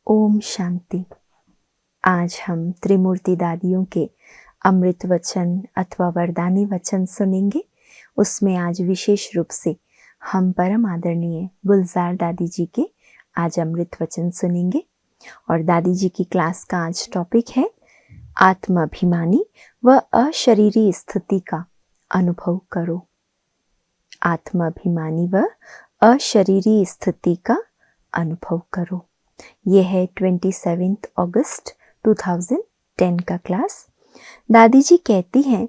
ओम शांति। आज हम त्रिमूर्ति दादियों के अमृत वचन अथवा वरदानी वचन सुनेंगे। उसमें आज विशेष रूप से हम परम आदरणीय गुलजार दादी जी के आज अमृत वचन सुनेंगे। और दादी जी की क्लास का आज टॉपिक है आत्माभिमानी व अशरीरी स्थिति का अनुभव करो। आत्माभिमानी व अशरीरी स्थिति का अनुभव करो। यह है 27 अगस्त 2010 का क्लास। दादी जी कहती हैं,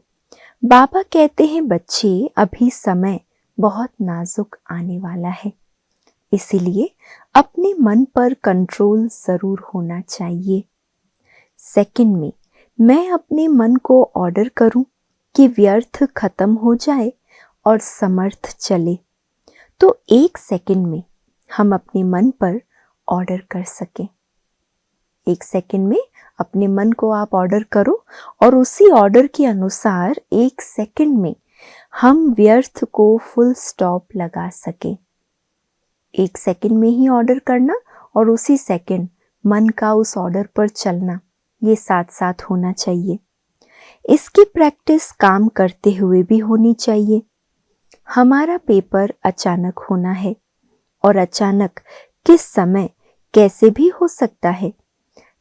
बाबा कहते हैं बच्चे अभी समय बहुत नाजुक आने वाला है, इसीलिए अपने मन पर कंट्रोल जरूर होना चाहिए। सेकंड में मैं अपने मन को ऑर्डर करूं कि व्यर्थ खत्म हो जाए और समर्थ चले, तो 1 सेकंड में हम अपने मन पर ऑर्डर कर सकें। 1 सेकंड में अपने मन को आप ऑर्डर करो और उसी ऑर्डर के अनुसार 1 सेकंड में हम व्यर्थ को फुल स्टॉप लगा सकें। 1 सेकंड में ही ऑर्डर करना और उसी सेकंड मन का उस ऑर्डर पर चलना, ये साथ साथ होना चाहिए। इसकी प्रैक्टिस काम करते हुए भी होनी चाहिए। हमारा पेपर अचानक होना है और अचानक किस समय कैसे भी हो सकता है,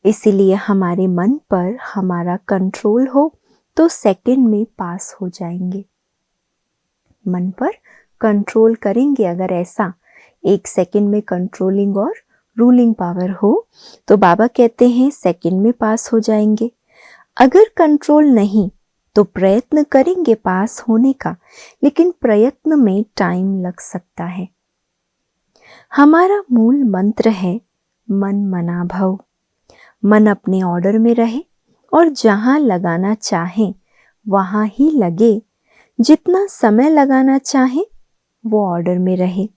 इसीलिए हमारे मन पर हमारा कंट्रोल हो तो सेकंड में पास हो जाएंगे। मन पर कंट्रोल करेंगे अगर ऐसा 1 सेकंड में कंट्रोलिंग और रूलिंग पावर हो तो बाबा कहते हैं सेकंड में पास हो जाएंगे। अगर कंट्रोल नहीं तो प्रयत्न करेंगे पास होने का, लेकिन प्रयत्न में टाइम लग सकता है। हमारा मूल मंत्र है मन मना भव। मन अपने ऑर्डर में रहे और जहां लगाना चाहे वहां ही लगे। जितना समय लगाना चाहे वो ऑर्डर में रहे,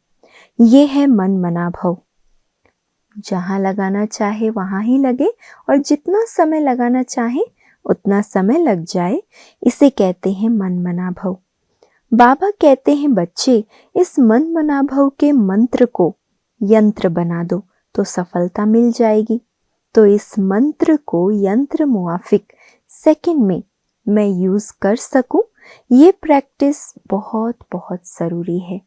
ये है मन मना भव। जहां लगाना चाहे वहां ही लगे और जितना समय लगाना चाहे उतना समय लग जाए, इसे कहते हैं मन मना भव। बाबा कहते हैं बच्चे इस मन मना भव के मंत्र को यंत्र बना दो तो सफलता मिल जाएगी। तो इस मंत्र को यंत्र मुआफिक सेकंड में मैं यूज कर सकूं, ये प्रैक्टिस बहुत बहुत जरूरी है।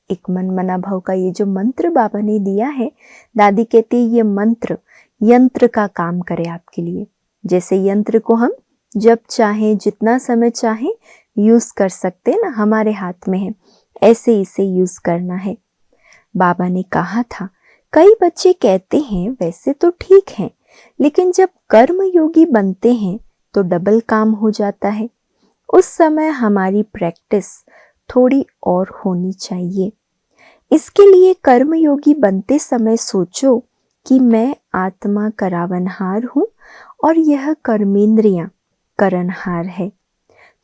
एक मन मना भव का ये जो मंत्र बाबा ने दिया है, दादी कहती है ये मंत्र यंत्र का काम करे आपके लिए। जैसे यंत्र को हम जब चाहे जितना समय चाहे यूज कर सकते हैं ना, हमारे हाथ में है, ऐसे इसे यूज करना है। बाबा ने कहा था कई बच्चे कहते हैं वैसे तो ठीक है, लेकिन जब कर्म योगी बनते हैं तो डबल काम हो जाता है। उस समय हमारी प्रैक्टिस थोड़ी और होनी चाहिए। इसके लिए कर्म योगी बनते समय सोचो कि मैं आत्मा करावनहार हूं और यह कर्मेंद्रियां करनहार है।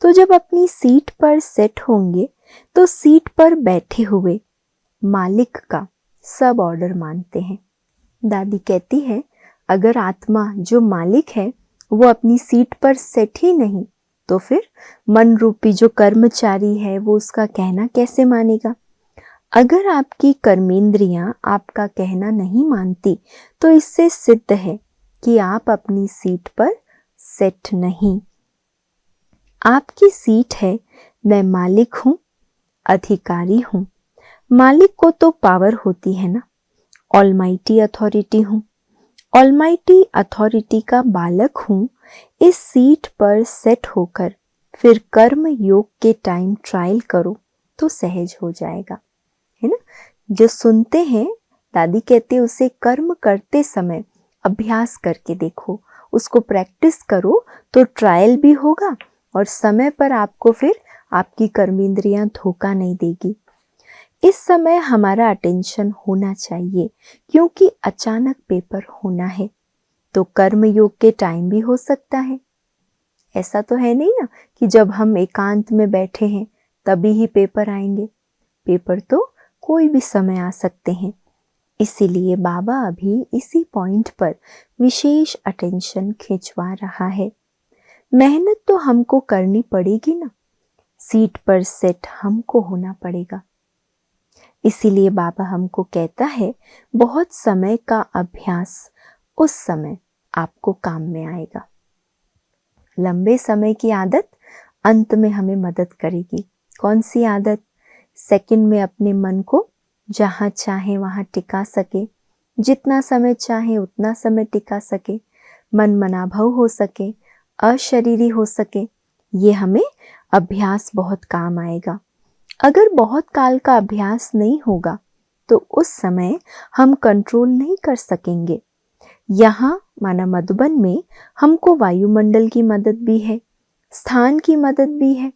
तो जब अपनी सीट पर सेट होंगे तो सीट पर बैठे हुए मालिक का सब ऑर्डर मानते हैं। दादी कहती है अगर आत्मा जो मालिक है वो अपनी सीट पर सेट ही नहीं, तो फिर मन रूपी जो कर्मचारी है वो उसका कहना कैसे मानेगा। अगर आपकी कर्मेंद्रियां आपका कहना नहीं मानती तो इससे सिद्ध है कि आप अपनी सीट पर सेट नहीं। आपकी सीट है मैं मालिक हूं, अधिकारी हूं। मालिक को तो पावर होती है ना, ऑलमाइटी अथॉरिटी हूं। ऑलमाइटी अथॉरिटी का बालक हूं। इस सीट पर सेट होकर फिर कर्म योग के टाइम ट्रायल करो तो सहज हो जाएगा, है ना। जो सुनते हैं दादी कहते हैं उसे कर्म करते समय अभ्यास करके देखो, उसको प्रैक्टिस करो तो ट्रायल भी होगा और समय पर आपको फिर आपकी कर्मेंद्रियां धोखा नहीं देगी। इस समय हमारा अटेंशन होना चाहिए क्योंकि अचानक पेपर होना है, तो कर्म योग के टाइम भी हो सकता है। ऐसा तो है नहीं ना कि जब हम एकांत में बैठे हैं तभी ही पेपर आएंगे। पेपर तो कोई भी समय आ सकते हैं। इसीलिए बाबा अभी इसी पॉइंट पर विशेष अटेंशन खिंचवा रहा है। मेहनत तो हमको करनी पड़ेगी ना, सीट पर सेट हमको होना पड़ेगा। इसीलिए बाबा हमको कहता है बहुत समय का अभ्यास उस समय आपको काम में आएगा। लंबे समय की आदत अंत में हमें मदद करेगी। कौन सी आदत? सेकंड में अपने मन को जहाँ चाहे वहाँ टिका सके, जितना समय चाहे उतना समय टिका सके, मन मनाभव हो सके, अशरीरी हो सके। ये हमें अभ्यास बहुत काम आएगा। अगर बहुत काल का अभ्यास नहीं होगा तो उस समय हम कंट्रोल नहीं कर सकेंगे। यहाँ माना मधुबन में हमको वायुमंडल की मदद भी है, स्थान की मदद भी है।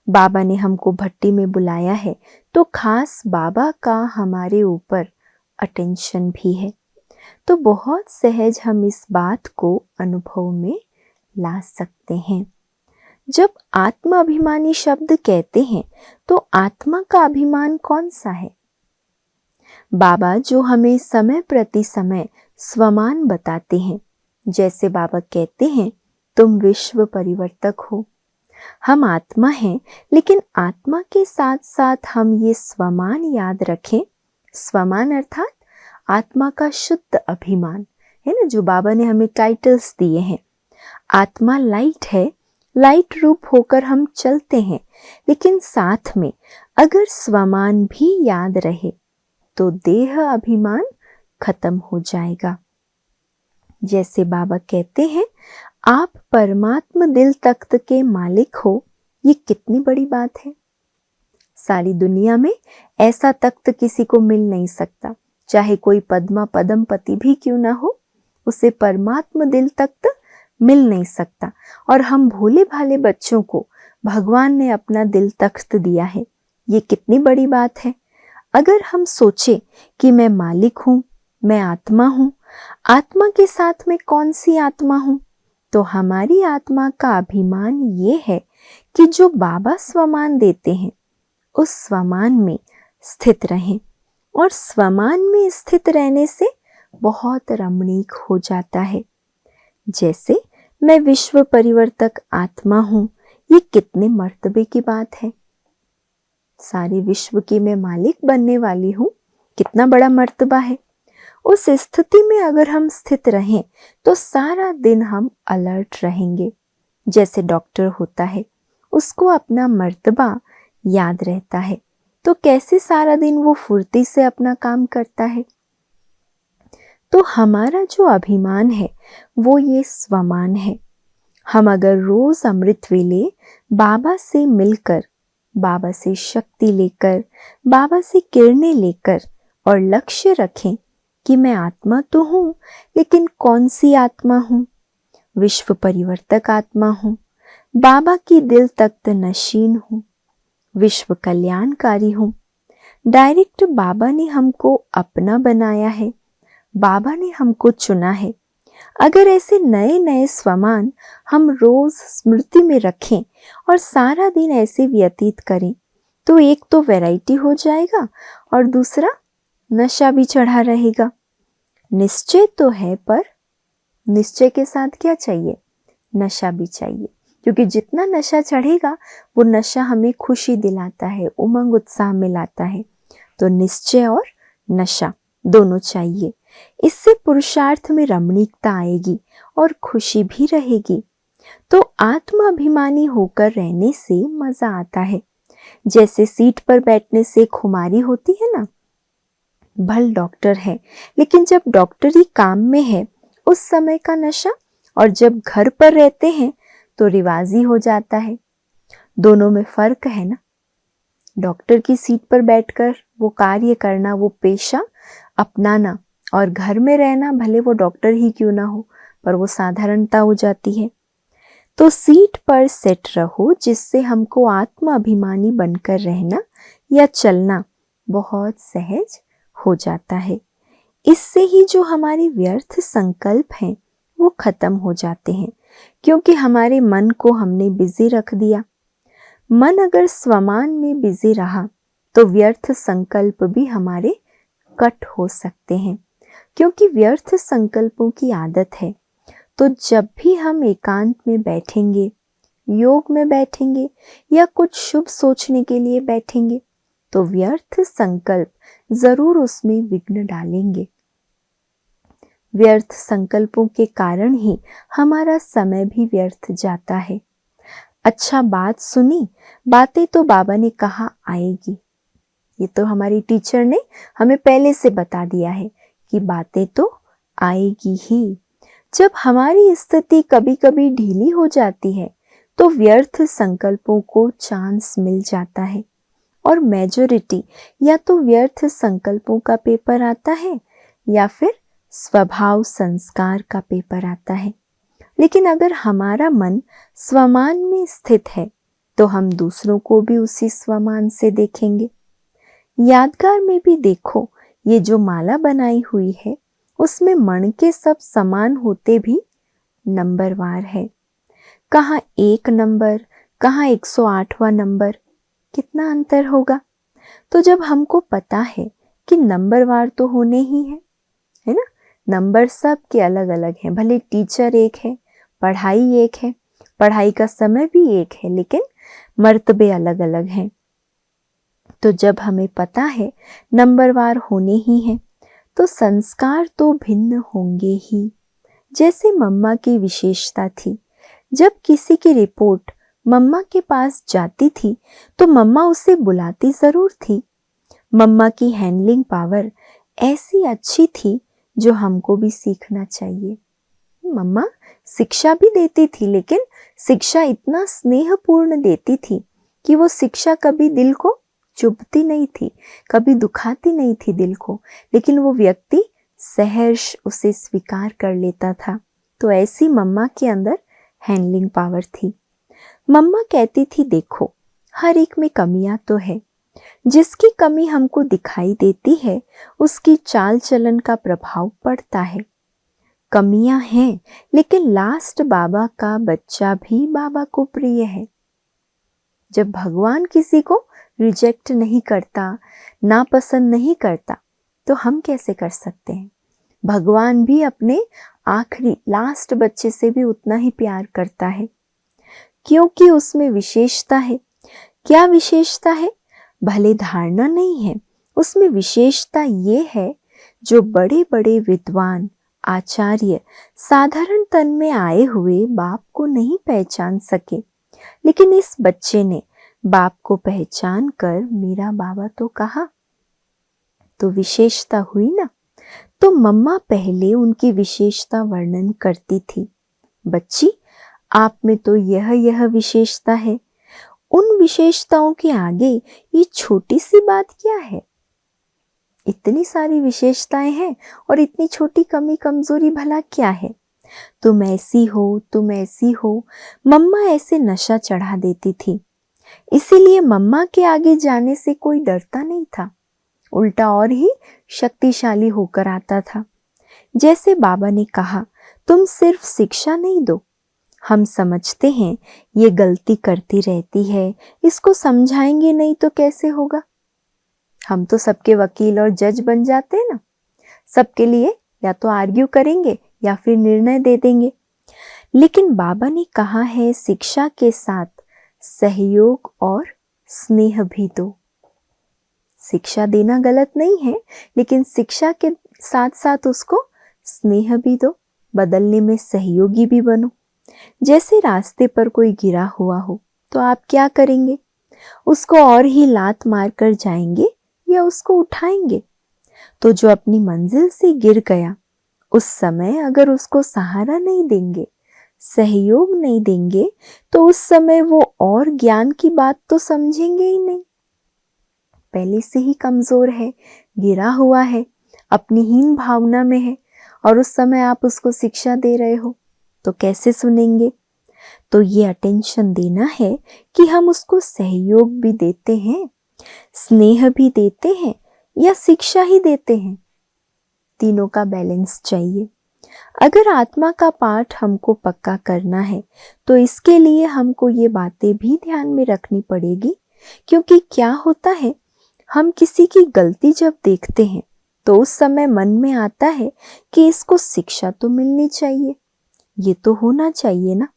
बाबा ने हमको भट्टी में बुलाया है तो खास बाबा का हमारे ऊपर अटेंशन भी है। तो बहुत सहज हम इस बात को अनुभव में ला सकते हैं। जब आत्मा अभिमानी शब्द कहते हैं तो आत्मा का अभिमान कौन सा है? बाबा जो हमें समय प्रति समय स्वमान बताते हैं। जैसे बाबा कहते हैं तुम विश्व परिवर्तक हो। हम आत्मा हैं, लेकिन आत्मा के साथ साथ हम ये स्वमान याद रखें। स्वमान अर्थात आत्मा का शुद्ध अभिमान है ना, जो बाबा ने हमें टाइटल्स दिए हैं। आत्मा लाइट है, लाइट रूप होकर हम चलते हैं, लेकिन साथ में अगर स्वमान भी याद रहे तो देह अभिमान खत्म हो जाएगा। जैसे बाबा कहते हैं आप परमात्मा दिल तख्त के मालिक हो। ये कितनी बड़ी बात है। सारी दुनिया में ऐसा तख्त किसी को मिल नहीं सकता, चाहे कोई पद्मा पदमपति भी क्यों ना हो, उसे परमात्मा दिल तख्त मिल नहीं सकता। और हम भोले भाले बच्चों को भगवान ने अपना दिल तख्त दिया है। ये कितनी बड़ी बात है। अगर हम सोचे कि मैं मालिक हूं, मैं आत्मा हूं, आत्मा के साथ में कौन सी आत्मा हूं, तो हमारी आत्मा का अभिमान ये है कि जो बाबा स्वमान देते हैं उस स्वमान में स्थित रहें। और स्वमान में स्थित रहने से बहुत रमणीक हो जाता है। जैसे मैं विश्व परिवर्तक आत्मा हूं, ये कितने मर्तबे की बात है। सारे विश्व की मैं मालिक बनने वाली हूं, कितना बड़ा मर्तबा है। उस स्थिति में अगर हम स्थित रहें तो सारा दिन हम अलर्ट रहेंगे। जैसे डॉक्टर होता है, उसको अपना मर्तबा याद रहता है, तो कैसे सारा दिन वो फुर्ती से अपना काम करता है। तो हमारा जो अभिमान है वो ये स्वमान है। हम अगर रोज अमृत वेले बाबा से मिलकर, बाबा से शक्ति लेकर, बाबा से किरणें लेकर और लक्ष्य रखें कि मैं आत्मा तो हूं, लेकिन कौन सी आत्मा हूं? विश्व परिवर्तक आत्मा हूं, बाबा की दिल तख्त नशीन हूं, विश्व कल्याणकारी हूं। डायरेक्ट बाबा ने हमको अपना बनाया है, बाबा ने हमको चुना है। अगर ऐसे नए नए स्वमान हम रोज स्मृति में रखें और सारा दिन ऐसे व्यतीत करें तो एक तो वैरायटी हो जाएगा और दूसरा नशा भी चढ़ा रहेगा। निश्चय तो है, पर निश्चय के साथ क्या चाहिए? नशा भी चाहिए, क्योंकि जितना नशा चढ़ेगा वो नशा हमें खुशी दिलाता है, उमंग उत्साह में लाता है। तो निश्चय और नशा दोनों चाहिए। इससे पुरुषार्थ में रमणीकता आएगी और खुशी भी रहेगी। तो आत्माभिमानी होकर रहने से मजा आता है। जैसे सीट पर बैठने से खुमारी होती है ना। भल डॉक्टर है, लेकिन जब डॉक्टरी काम में है उस समय का नशा, और जब घर पर रहते हैं तो रिवाजी हो जाता है। दोनों में फर्क है ना। डॉक्टर की सीट पर बैठकर वो कार्य करना, वो पेशा अपनाना, और घर में रहना, भले वो डॉक्टर ही क्यों ना हो, पर वो साधारणता हो जाती है। तो सीट पर सेट रहो, जिससे हमको आत्म अभिमानी बनकर रहना या चलना बहुत सहज हो जाता है। इससे ही जो हमारे व्यर्थ संकल्प हैं वो खत्म हो जाते हैं, क्योंकि हमारे मन को हमने बिजी रख दिया। मन अगर स्वमान में बिजी रहा तो व्यर्थ संकल्प भी हमारे कट हो सकते हैं, क्योंकि व्यर्थ संकल्पों की आदत है। तो जब भी हम एकांत में बैठेंगे, योग में बैठेंगे या कुछ शुभ सोचने के लिए बैठेंगे, तो व्यर्थ संकल्प जरूर उसमें विघ्न डालेंगे। व्यर्थ संकल्पों के कारण ही हमारा समय भी व्यर्थ जाता है। अच्छा बात सुनी, बातें तो बाबा ने कहा आएगी। ये तो हमारी टीचर ने हमें पहले से बता दिया है कि बातें तो आएगी ही। जब हमारी स्थिति कभी कभी ढीली हो जाती है तो व्यर्थ संकल्पों को चांस मिल जाता है और मेजॉरिटी या तो व्यर्थ संकल्पों का पेपर आता है या फिर स्वभाव संस्कार का पेपर आता है। लेकिन अगर हमारा मन स्वमान में स्थित है तो हम दूसरों को भी उसी स्वमान से देखेंगे। यादगार में भी देखो, ये जो माला बनाई हुई है उसमें मण के सब समान होते भी नंबरवार है। कहाँ 1 नंबर, कहाँ 108वां नंबर, कितना अंतर होगा। तो जब हमको पता है कि नंबरवार तो होने ही है ना, नंबर सब के अलग अलग हैं, भले टीचर एक है, पढ़ाई एक है, पढ़ाई का समय भी एक है, लेकिन मर्तबे अलग अलग हैं। तो जब हमें पता है नंबरवार होने ही हैं, तो संस्कार तो भिन्न होंगे ही। जैसे मम्मा की विशेषता थी, जब किसी की रिपोर्ट मम्मा के पास जाती थी तो मम्मा उसे बुलाती जरूर थी। मम्मा की हैंडलिंग पावर ऐसी अच्छी थी जो हमको भी सीखना चाहिए। मम्मा शिक्षा भी देती थी, लेकिन शिक्षा इतना स्नेहपूर्ण देती थी कि वो शिक्षा कभी दिल को चुभती नहीं थी, कभी दुखाती नहीं थी दिल को, लेकिन वो व्यक्ति सहर्ष उसे स्वीकार कर लेता था। तो ऐसी मम्मा के अंदर हैंडलिंग पावर थी। मम्मा कहती थी, देखो हर एक में कमियां तो है, जिसकी कमी हमको दिखाई देती है उसकी चाल चलन का प्रभाव पड़ता है। कमियां हैं, लेकिन लास्ट बाबा का बच्चा भी बाबा को प्रिय है। जब भगवान किसी को रिजेक्ट नहीं करता, नापसंद नहीं करता, तो हम कैसे कर सकते हैं। भगवान भी अपने आखिरी लास्ट बच्चे से भी उतना ही प्यार करता है, क्योंकि उसमें विशेषता है। क्या विशेषता है? भले धारणा नहीं है, उसमें विशेषता ये है जो बड़े बड़े विद्वान आचार्य साधारण तन में आए हुए बाप को नहीं पहचान सके, लेकिन इस बच्चे ने बाप को पहचान कर मेरा बाबा तो कहा। तो विशेषता हुई ना। तो मम्मा पहले उनकी विशेषता वर्णन करती थी, बच्ची आप में तो यह विशेषता है। उन विशेषताओं के आगे ये छोटी सी बात क्या है। इतनी सारी विशेषताएं हैं और इतनी छोटी कमी कमजोरी भला क्या है। तुम ऐसी हो, तुम ऐसी हो, मम्मा ऐसे नशा चढ़ा देती थी। इसीलिए मम्मा के आगे जाने से कोई डरता नहीं था, उल्टा और ही शक्तिशाली होकर आता था। जैसे बाबा ने कहा, तुम सिर्फ शिक्षा नहीं दो। हम समझते हैं ये गलती करती रहती है, इसको समझाएंगे नहीं तो कैसे होगा। हम तो सबके वकील और जज बन जाते हैं ना, सबके लिए या तो आर्ग्यू करेंगे या फिर निर्णय दे देंगे। लेकिन बाबा ने कहा है शिक्षा के साथ सहयोग और स्नेह भी दो। शिक्षा देना गलत नहीं है, लेकिन शिक्षा के साथ साथ उसको स्नेह भी दो, बदलने में सहयोगी भी बनो। जैसे रास्ते पर कोई गिरा हुआ हो तो आप क्या करेंगे, उसको और ही लात मार कर जाएंगे या उसको उठाएंगे। तो जो अपनी मंजिल से गिर गया, उस समय अगर उसको सहारा नहीं देंगे, सहयोग नहीं देंगे, तो उस समय वो और ज्ञान की बात तो समझेंगे ही नहीं। पहले से ही कमजोर है, गिरा हुआ है, अपनी हीन भावना में है, और उस समय आप उसको शिक्षा दे रहे हो तो कैसे सुनेंगे। तो ये अटेंशन देना है कि हम उसको सहयोग भी देते हैं, स्नेह भी देते हैं या शिक्षा ही देते हैं। तीनों का बैलेंस चाहिए। अगर आत्मा का पाठ हमको पक्का करना है तो इसके लिए हमको ये बातें भी ध्यान में रखनी पड़ेगी, क्योंकि क्या होता है, हम किसी की गलती जब देखते हैं तो उस समय मन में आता है कि इसको शिक्षा तो मिलनी चाहिए, ये तो होना चाहिए ना।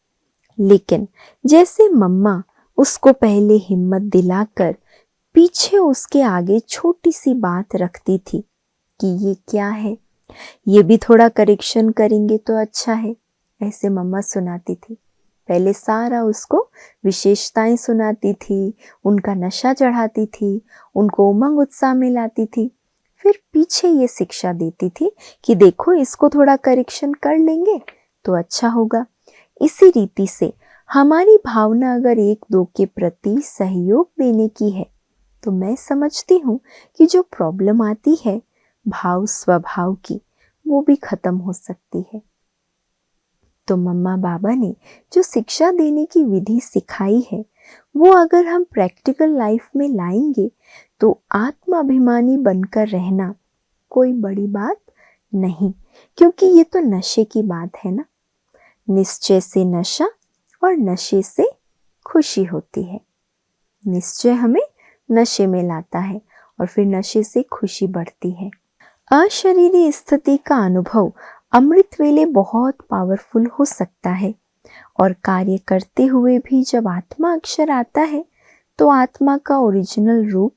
लेकिन जैसे मम्मा उसको पहले हिम्मत दिलाकर पीछे उसके आगे छोटी सी बात रखती थी कि ये क्या है, ये भी थोड़ा करेक्शन करेंगे तो अच्छा है, ऐसे मम्मा सुनाती थी। पहले सारा उसको विशेषताएं सुनाती थी, उनका नशा चढ़ाती थी, उनको उमंग उत्साह में लाती थी, फिर पीछे ये शिक्षा देती थी कि देखो इसको थोड़ा करेक्शन कर लेंगे तो अच्छा होगा। इसी रीति से हमारी भावना अगर एक दो के प्रति सहयोग देने की है तो मैं समझती हूँ कि जो प्रॉब्लम आती है भाव स्वभाव की, वो भी खत्म हो सकती है। तो मम्मा बाबा ने जो शिक्षा देने की विधि सिखाई है वो अगर हम प्रैक्टिकल लाइफ में लाएंगे तो आत्माभिमानी बनकर रहना कोई बड़ी बात नहीं, क्योंकि ये तो नशे की बात है ना। निश्चय से नशा और नशे से खुशी होती है। निश्चय हमें नशे में लाता है और फिर नशे से खुशी बढ़ती है। अशरीरी स्थिति का अनुभव अमृत वेले बहुत पावरफुल हो सकता है और कार्य करते हुए भी जब आत्मा अक्षर आता है तो आत्मा का ओरिजिनल रूप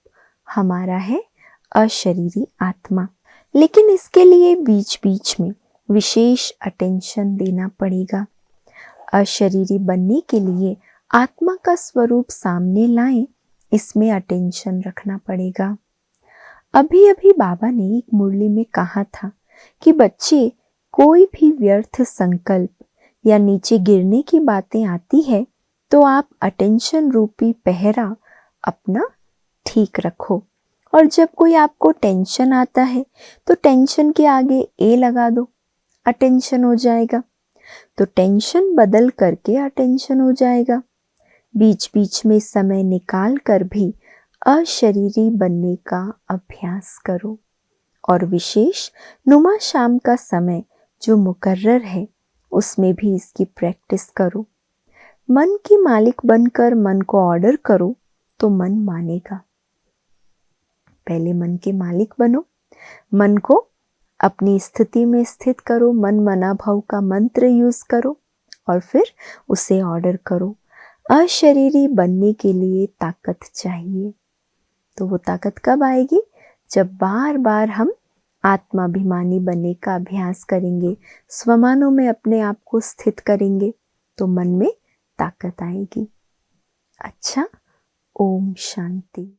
हमारा है अशरीरी आत्मा। लेकिन इसके लिए बीच बीच में विशेष अटेंशन देना पड़ेगा। अशरीरी बनने के लिए आत्मा का स्वरूप सामने लाएं, इसमें अटेंशन रखना पड़ेगा। अभी अभी बाबा ने एक मुरली में कहा था कि बच्चे कोई भी व्यर्थ संकल्प या नीचे गिरने की बातें आती है तो आप अटेंशन रूपी पहरा अपना ठीक रखो, और जब कोई आपको टेंशन आता है तो टेंशन के आगे ए लगा दो, अटेंशन हो जाएगा। तो टेंशन बदल करके अटेंशन हो जाएगा। बीच बीच में समय निकाल कर भी अशरीरी बनने का अभ्यास करो और विशेष नुमा शाम का समय जो मुकर्रर है उसमें भी इसकी प्रैक्टिस करो। मन की मालिक बनकर मन को ऑर्डर करो तो मन मानेगा। पहले मन के मालिक बनो, मन को अपनी स्थिति में स्थित करो, मन मना भाव का मंत्र यूज करो और फिर उसे ऑर्डर करो। अशरीरी बनने के लिए ताकत चाहिए। तो वो ताकत कब आएगी? जब बार बार हम आत्माभिमानी बनने का अभ्यास करेंगे, स्वमानों में अपने आप को स्थित करेंगे तो मन में ताकत आएगी। अच्छा, ओम शांति।